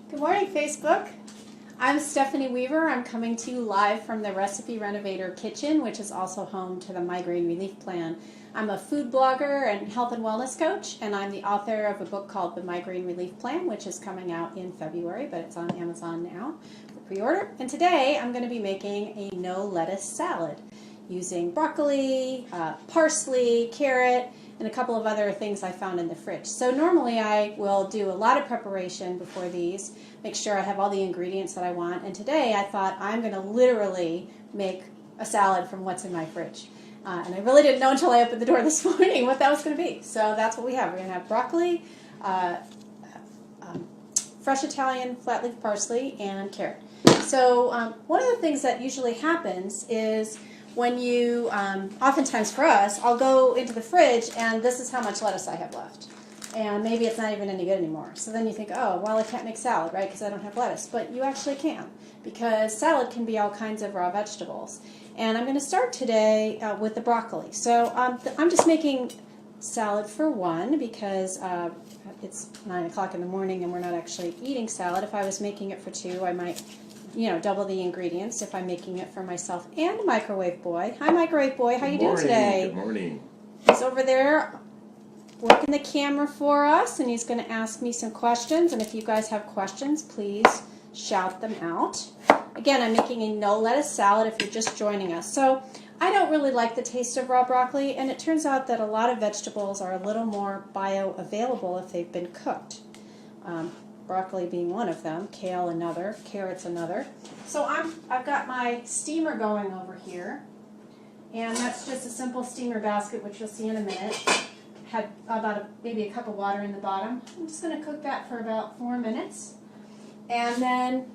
Good morning, Facebook. I'm Stephanie Weaver. I'm coming to you live from the Recipe Renovator Kitchen, which is also home to the Migraine Relief Plan. I'm a food blogger and health and wellness coach, and I'm the author of a book called The Migraine Relief Plan, which is coming out in February, but it's on Amazon now for pre-order. And today I'm going to be making a no lettuce salad using broccoli, parsley, carrot, and a couple of other things I found in the fridge. So normally I will do a lot of preparation before these, make sure I have all the ingredients that I want, and today I thought I'm going to literally make a salad from what's in my fridge. And I really didn't know until I opened the door this morning what that was going to be. So that's what we have. We're going to have broccoli, fresh Italian flat leaf parsley, and carrot. So one of the things that usually happens is when you, oftentimes for us, I'll go into the fridge and this is how much lettuce I have left. And maybe it's not even any good anymore. So then you think, oh, well, I can't make salad, right, because I don't have lettuce. But you actually can, because salad can be all kinds of raw vegetables. And I'm going to start today with the broccoli. So I'm just making salad for one because it's 9 o'clock in the morning and we're not actually eating salad. If I was making it for two, I might double the ingredients if I'm making it for myself and Microwave Boy. Hi, Microwave Boy. How you doing today? Good morning. He's over there working the camera for us, and he's going to ask me some questions. And if you guys have questions, please shout them out. Again, I'm making a no lettuce salad if you're just joining us. So I don't really like the taste of raw broccoli, and it turns out that a lot of vegetables are a little more bioavailable if they've been cooked. Broccoli being one of them, kale another, carrots another. So I've got my steamer going over here, and that's just a simple steamer basket, which you'll see in a minute. Had about maybe a cup of water in the bottom. I'm just going to cook that for about 4 minutes, and then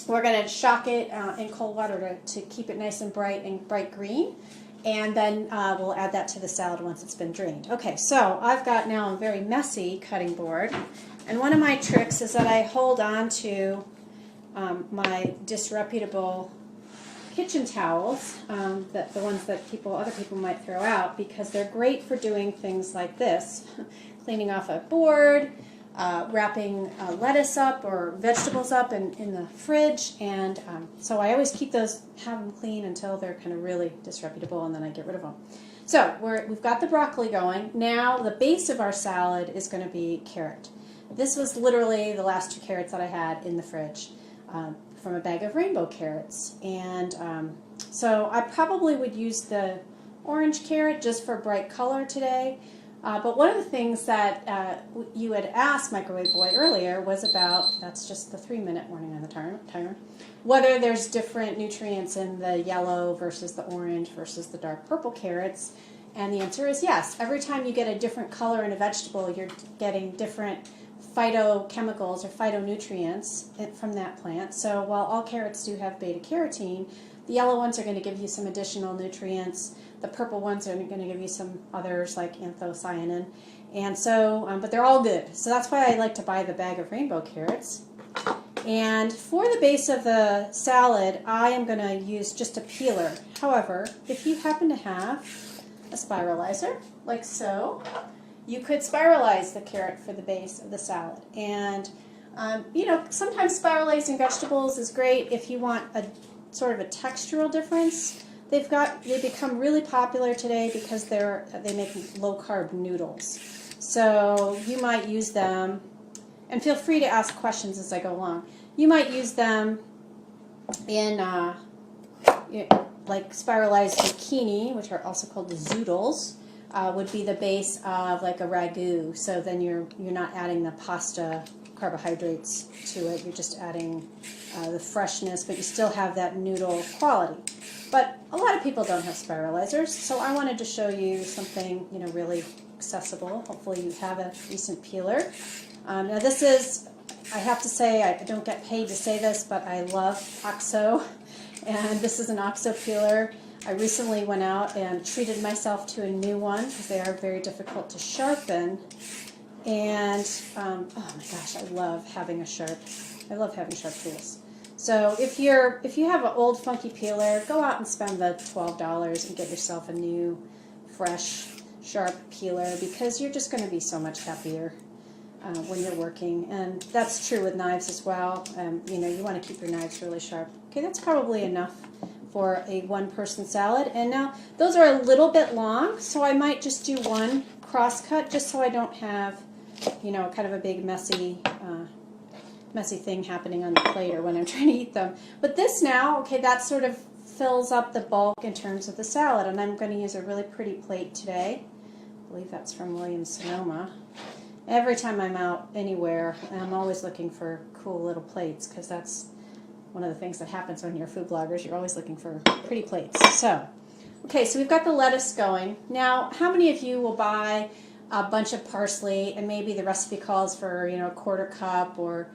we're going to shock it in cold water to keep it nice and bright green, and then we'll add that to the salad once it's been drained. Okay, so I've got now a very messy cutting board. And one of my tricks is that I hold on to my disreputable kitchen towels, the ones that other people might throw out, because they're great for doing things like this, cleaning off a board, wrapping lettuce up or vegetables up in the fridge, and so I always have them clean until they're kind of really disreputable, and then I get rid of them. So we've got the broccoli going. Now the base of our salad is going to be carrot. This was literally the last 2 carrots that I had in the fridge from a bag of rainbow carrots. And so I probably would use the orange carrot just for bright color today. But one of the things that you had asked Microwave Boy earlier was about, that's just the 3-minute warning on the timer, whether there's different nutrients in the yellow versus the orange versus the dark purple carrots. And the answer is yes. Every time you get a different color in a vegetable, you're getting different phytochemicals or phytonutrients from that plant. So while all carrots do have beta-carotene, the yellow ones are going to give you some additional nutrients. The purple ones are going to give you some others like anthocyanin. And so, but they're all good. So that's why I like to buy the bag of rainbow carrots. And for the base of the salad, I am going to use just a peeler. However, if you happen to have a spiralizer, like so, you could spiralize the carrot for the base of the salad. And, sometimes spiralizing vegetables is great if you want a sort of a textural difference. They become really popular today because they make low-carb noodles. So you might use them, and feel free to ask questions as I go along. You might use them in like spiralized zucchini, which are also called the zoodles. Would be the base of like a ragu. So then you're not adding the pasta carbohydrates to it. You're just adding the freshness, but you still have that noodle quality. But a lot of people don't have spiralizers, so I wanted to show you something really accessible. Hopefully you have a decent peeler. Now this is, I have to say, I don't get paid to say this, but I love OXO, and this is an OXO peeler. I recently went out and treated myself to a new one because they are very difficult to sharpen. And oh my gosh, I love having sharp tools. So if you have an old funky peeler, go out and spend the $12 and get yourself a new, fresh, sharp peeler because you're just going to be so much happier. when you're working, and that's true with knives as well. You know, you want to keep your knives really sharp. Okay, that's probably enough for a one-person salad. And now those are a little bit long, so I might just do one cross cut just so I don't have, you know, kind of a big messy thing happening on the plate or when I'm trying to eat them. But this now, okay, that sort of fills up the bulk in terms of the salad, and I'm going to use a really pretty plate today. I believe that's from Williams-Sonoma. Every time I'm out anywhere, I'm always looking for cool little plates, because that's one of the things that happens when you're food bloggers. You're always looking for pretty plates. So, okay, so we've got the lettuce going. Now, how many of you will buy a bunch of parsley, and maybe the recipe calls for, you know, a quarter cup or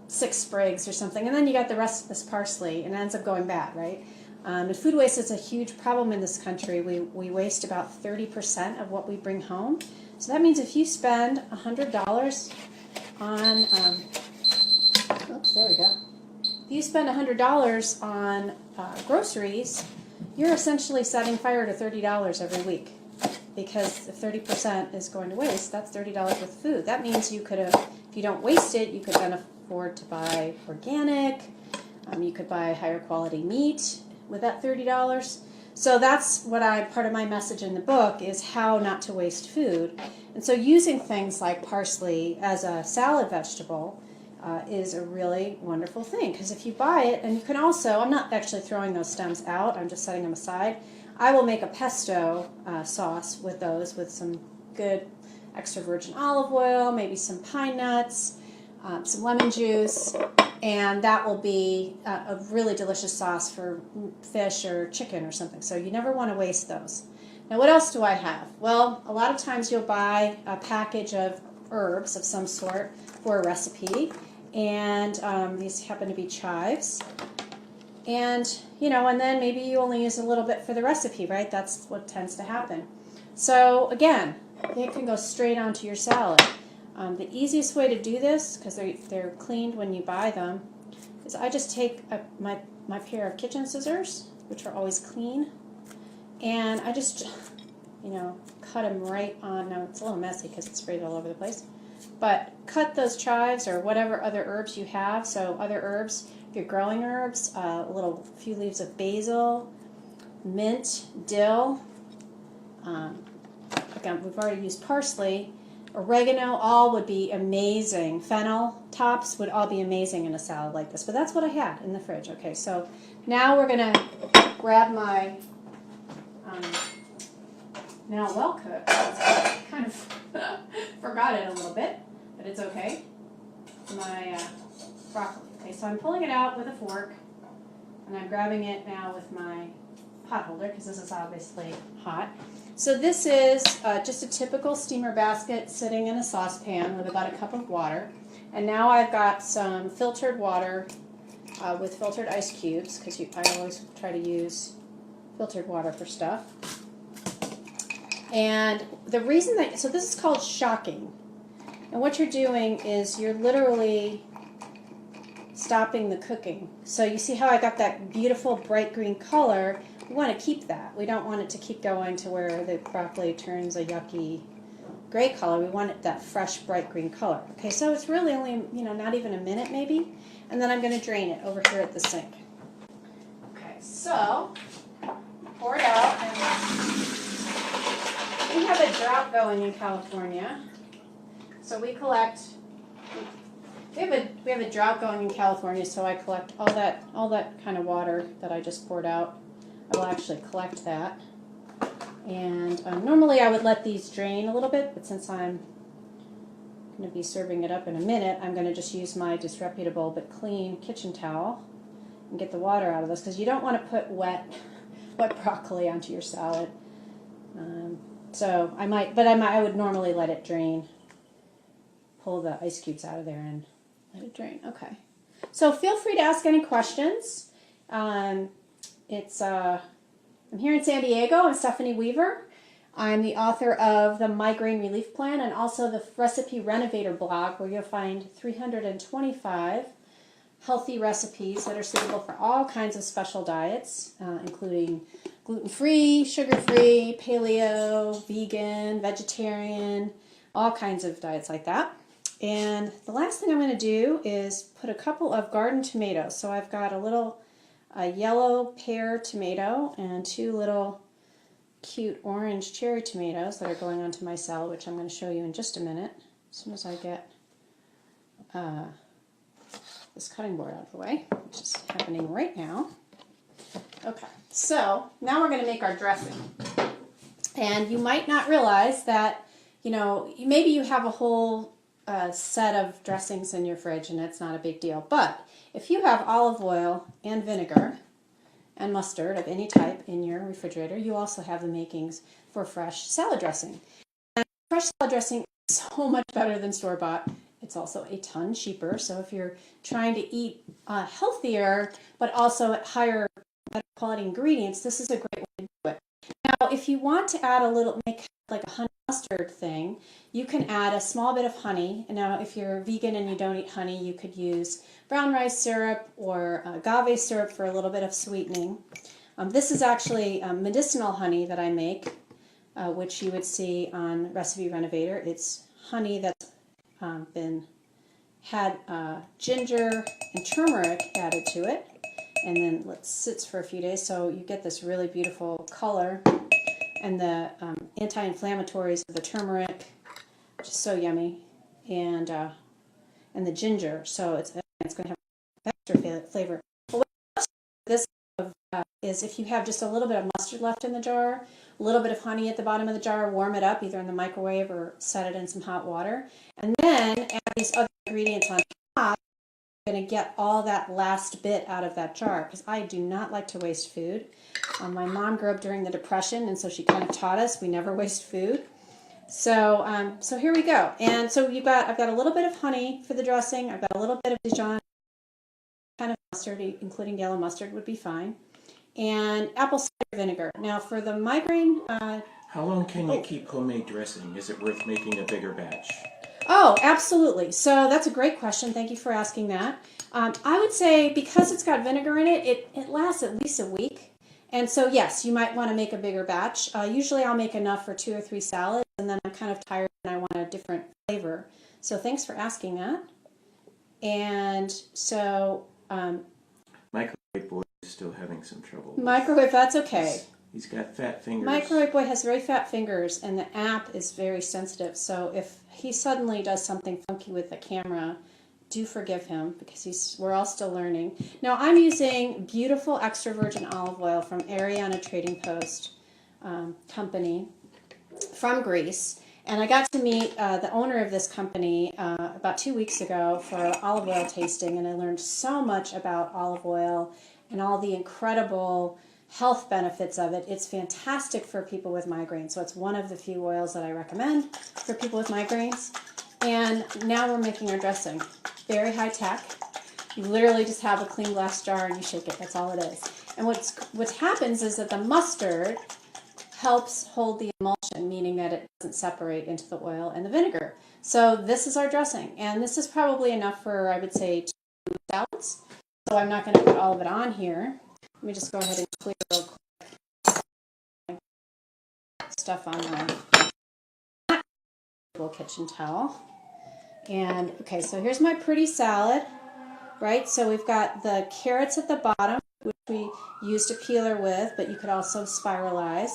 6 sprigs or something, and then you got the rest of this parsley, and it ends up going bad, right? And food waste is a huge problem in this country. We waste about 30% of what we bring home. So that means if you spend $100 on, oops, there we go. If you spend $100 on groceries, you're essentially setting fire to $30 every week. Because if 30% is going to waste, that's $30 worth of food. That means you could have, if you don't waste it, you could then afford to buy organic. You could buy higher quality meat with that $30. So that's what part of my message in the book is how not to waste food. And so using things like parsley as a salad vegetable is a really wonderful thing. Because if you buy it, and you can also, I'm not actually throwing those stems out, I'm just setting them aside. I will make a pesto sauce with those, with some good extra virgin olive oil, maybe some pine nuts, some lemon juice, and that will be a really delicious sauce for fish or chicken or something. So you never want to waste those. Now, what else do I have? Well, a lot of times you'll buy a package of herbs of some sort for a recipe, and these happen to be chives. And, you know, and then maybe you only use a little bit for the recipe, right? That's what tends to happen. So, again, they can go straight onto your salad. The easiest way to do this, because they're cleaned when you buy them, is I just take my pair of kitchen scissors, which are always clean, and I just, you know, cut them right on. Now, it's a little messy because it's sprayed all over the place, but cut those chives or whatever other herbs you have. So other herbs, if you're growing herbs, a few leaves of basil, mint, dill. Again, we've already used parsley. Oregano, all would be amazing. Fennel tops would all be amazing in a salad like this. But that's what I had in the fridge. Okay, so now we're going to grab my, now well cooked. Kind of forgot it a little bit, but it's okay. My broccoli. Okay, so I'm pulling it out with a fork, and I'm grabbing it now with my pot holder, because this is obviously hot. So this is just a typical steamer basket sitting in a saucepan with about a cup of water. And now I've got some filtered water with filtered ice cubes, because I always try to use filtered water for stuff. And the reason that, so this is called shocking. And what you're doing is you're literally stopping the cooking. So you see how I got that beautiful bright green color? We want to keep that. We don't want it to keep going to where the broccoli turns a yucky gray color. We want it that fresh, bright green color. Okay, so it's really only, you know, not even a minute maybe. And then I'm going to drain it over here at the sink. Okay, so pour it out. And we have a drought going in California. So we collect, we have a drought going in California, so I collect all that kind of water that I just poured out. I will actually collect that. And normally I would let these drain a little bit, but since I'm going to be serving it up in a minute, I'm going to just use my disreputable but clean kitchen towel and get the water out of this, because you don't want to put wet broccoli onto your salad. So I would normally let it drain. Pull the ice cubes out of there and let it drain. Okay. So feel free to ask any questions. I'm here in San Diego. I'm Stephanie Weaver. I'm the author of the Migraine Relief Plan and also the Recipe Renovator blog, where you'll find 325 healthy recipes that are suitable for all kinds of special diets, including gluten-free, sugar-free, paleo, vegan, vegetarian, all kinds of diets like that. And the last thing I'm going to do is put a couple of garden tomatoes. So I've got a yellow pear tomato and two little cute orange cherry tomatoes that are going onto my salad, which I'm going to show you in just a minute, as soon as I get this cutting board out of the way, which is happening right now. Okay, so now we're going to make our dressing. And you might not realize that, maybe you have a whole set of dressings in your fridge and it's not a big deal. But if you have olive oil and vinegar and mustard of any type in your refrigerator, you also have the makings for fresh salad dressing. And fresh salad dressing is so much better than store-bought. It's also a ton cheaper. So if you're trying to eat healthier, but also at higher, better quality ingredients, this is a great way to do it. Now, if you want to add make like a honey mustard thing, you can add a small bit of honey. And now, if you're vegan and you don't eat honey, you could use brown rice syrup or agave syrup for a little bit of sweetening. This is actually medicinal honey that I make, which you would see on Recipe Renovator. It's honey that's had ginger and turmeric added to it, and then it sits for a few days, so you get this really beautiful color, and the anti-inflammatories of the turmeric, which is so yummy, and the ginger, so it's going to have extra flavor. But what this is, if you have just a little bit of mustard left in the jar, a little bit of honey at the bottom of the jar, warm it up either in the microwave or set it in some hot water, and then add these other ingredients on top. You're going to get all that last bit out of that jar, because I do not like to waste food. My mom grew up during the Depression, and so she kind of taught us we never waste food. So so here we go. And so I've got a little bit of honey for the dressing. I've got a little bit of Dijon kind of mustard, including yellow mustard would be fine, and apple cider vinegar. Now for the migraine... how long can you keep homemade dressing? Is it worth making a bigger batch? Oh, absolutely. So that's a great question. Thank you for asking that. I would say because it's got vinegar in it, it lasts at least a week. And so, yes, you might want to make a bigger batch. Usually I'll make enough for 2 or 3 salads, and then I'm kind of tired and I want a different flavor. So thanks for asking that. And so... Microwave Boy is still having some trouble. Microwave, that's okay. He's got fat fingers. Microwave Boy has very fat fingers, and the app is very sensitive. So if he suddenly does something funky with the camera, do forgive him, because we're all still learning. Now I'm using beautiful extra virgin olive oil from Ariana Trading Post company from Greece. And I got to meet the owner of this company about 2 weeks ago for olive oil tasting, and I learned so much about olive oil and all the incredible health benefits of it. It's fantastic for people with migraines. So it's one of the few oils that I recommend for people with migraines. And now we're making our dressing. Very high tech. You literally just have a clean glass jar and you shake it. That's all it is. And what happens is that the mustard helps hold the emulsion, meaning that it doesn't separate into the oil and the vinegar. So this is our dressing. And this is probably enough for, I would say, 2 salads. So I'm not going to put all of it on here. Let me just go ahead and clear real quick stuff on my kitchen towel. And okay, so here's my pretty salad, right? So we've got the carrots at the bottom, which we used a peeler with, but you could also spiralize.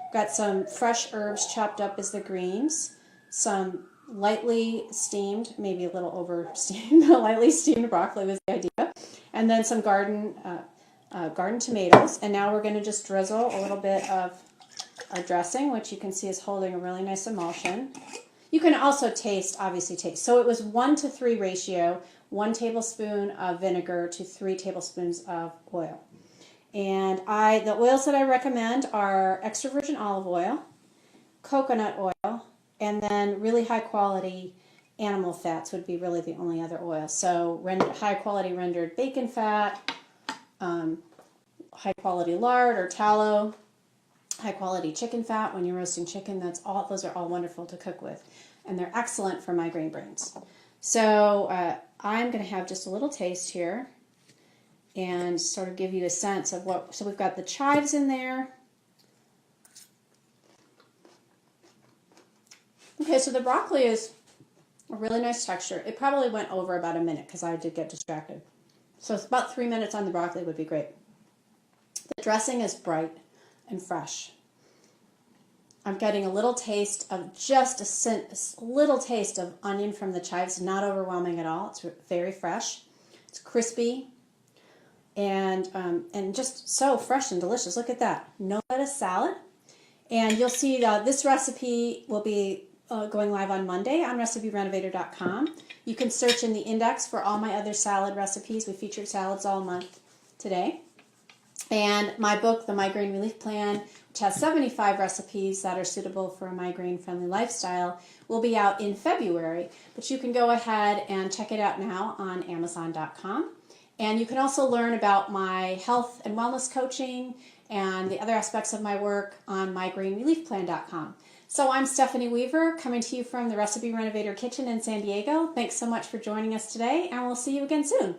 We've got some fresh herbs chopped up as the greens, some lightly steamed, maybe a little over steamed, lightly steamed broccoli was the idea, and then some garden tomatoes. And now we're going to just drizzle a little bit of our dressing, which you can see is holding a really nice emulsion. You can also obviously taste. So it was 1-to-3 ratio, 1 tablespoon of vinegar to 3 tablespoons of oil. And the oils that I recommend are extra virgin olive oil, coconut oil, and then really high quality animal fats would be really the only other oil. So high quality rendered bacon fat, high quality lard or tallow, high quality chicken fat when you're roasting chicken. Those are all wonderful to cook with, and they're excellent for migraine brains. So I'm going to have just a little taste here and sort of give you a sense of what. So we've got the chives in there. Okay, so the broccoli is A really nice texture. It probably went over about a minute because I did get distracted. So it's about 3 minutes on the broccoli would be great. The dressing is bright and fresh. I'm getting a little taste of just a little taste of onion from the chives. Not overwhelming at all. It's very fresh. It's crispy and just so fresh and delicious. Look at that. No lettuce salad. And you'll see this recipe will be going live on Monday on recipierenovator.com. You can search in the index for all my other salad recipes. We featured salads all month today. And my book, The Migraine Relief Plan, which has 75 recipes that are suitable for a migraine-friendly lifestyle, will be out in February. But you can go ahead and check it out now on Amazon.com. And you can also learn about my health and wellness coaching and the other aspects of my work on migrainereliefplan.com. So I'm Stephanie Weaver, coming to you from the Recipe Renovator Kitchen in San Diego. Thanks so much for joining us today, and we'll see you again soon.